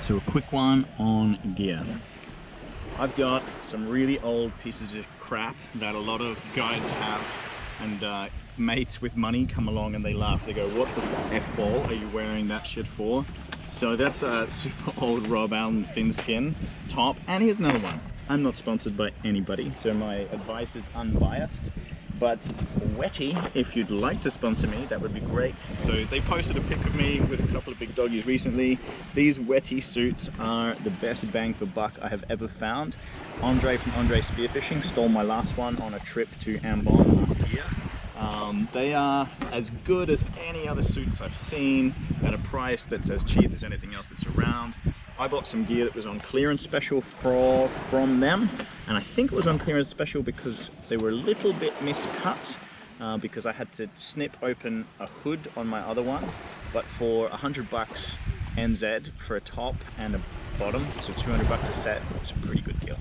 So a quick one on gear. I've got some really old pieces of crap that a lot of guides have, and mates with money come along and they laugh. They go, what the F-ball are you wearing that shit for? So that's a super old Rob Allen fin skin top. And here's another one. I'm not sponsored by anybody, so my advice is unbiased. But Wetty, if you'd like to sponsor me, that would be great. So they posted a pic of me with a couple of big doggies recently. These Wetty suits are the best bang for buck I have ever found. Andre from Andre Spearfishing stole my last one on a trip to Ambon last year. They are as good as any other suits I've seen at a price that's as cheap as anything else that's around. I bought some gear that was on clearance special from them, and I think it was on clearance special because they were a little bit miscut, because I had to snip open a hood on my other one, but for $100 NZ for a top and a bottom, so $200 a set, it was a pretty good deal.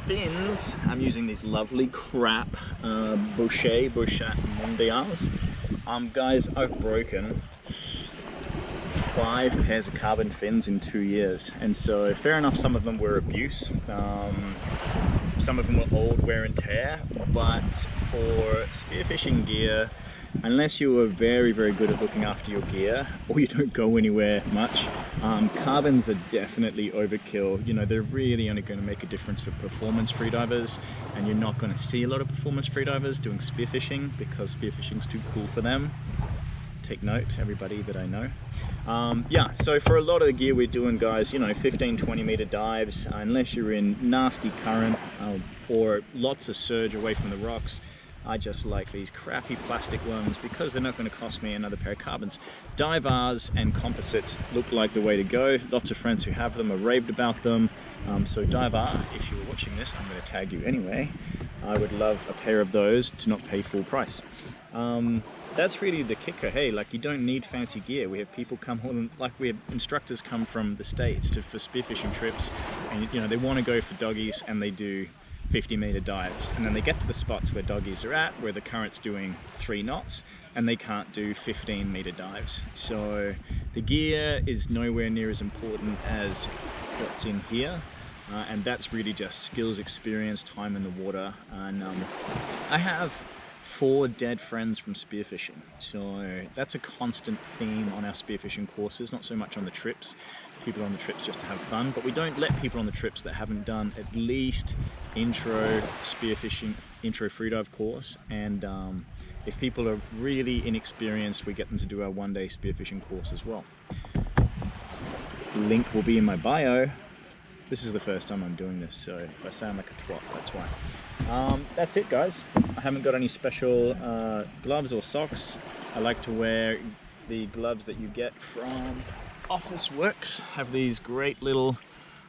Fins, I'm using these lovely crap Bouchat Mondials. Guys, I've broken 5 pairs of carbon fins in 2 years, and so fair enough, some of them were abuse, some of them were old wear and tear, but for spearfishing gear, unless you are very good at looking after your gear or you don't go anywhere much, carbons are definitely overkill. You know, they're really only going to make a difference for performance freedivers, and you're not going to see a lot of performance freedivers doing spearfishing because spearfishing's too cool for them. Take note, everybody that I know. Yeah, so for a lot of the gear we're doing, guys, you know, 15-20 meter dives, unless you're in nasty current or lots of surge away from the rocks. I just like these crappy plastic ones because they're not going to cost me another pair of carbons. Divars and composites look like the way to go. Lots of friends who have them have raved about them. So Divar, if you're watching this, I'm going to tag you anyway. I would love a pair of those to not pay full price. That's really the kicker. Hey, like, you don't need fancy gear. We have people come home, like we have instructors come from the States for spearfishing trips, and you know, they want to go for doggies and they do 50 meter dives, and then they get to the spots where doggies are at, where the current's doing 3 knots, and they can't do 15 meter dives. So the gear is nowhere near as important as what's in here, and that's really just skills, experience, time in the water. And I have 4 dead friends from spearfishing, so that's a constant theme on our spearfishing courses, not so much on the trips. People on the trips just to have fun, but we don't let people on the trips that haven't done at least intro spearfishing, intro freedive course, and if people are really inexperienced, we get them to do our 1-day spearfishing course as well. Link will be in my bio. This is the first time I'm doing this, so if I sound like a twat, that's why. That's it, guys. I haven't got any special gloves or socks. I like to wear the gloves that you get from Officeworks. Have these great little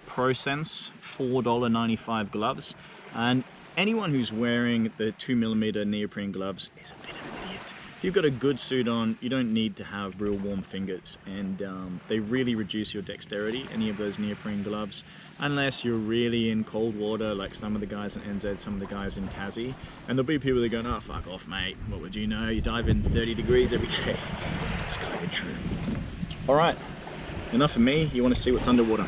ProSense $4.95 gloves, and anyone who's wearing the 2mm neoprene gloves is a bit of an idiot. If you've got a good suit on, you don't need to have real warm fingers, and they really reduce your dexterity, any of those neoprene gloves, unless you're really in cold water like some of the guys in NZ, some of the guys in Tassie. And there'll be people that are going, oh, fuck off, mate, what would you know, you dive in 30 degrees every day. It's kind of true. All right, enough of me. You want to see what's underwater.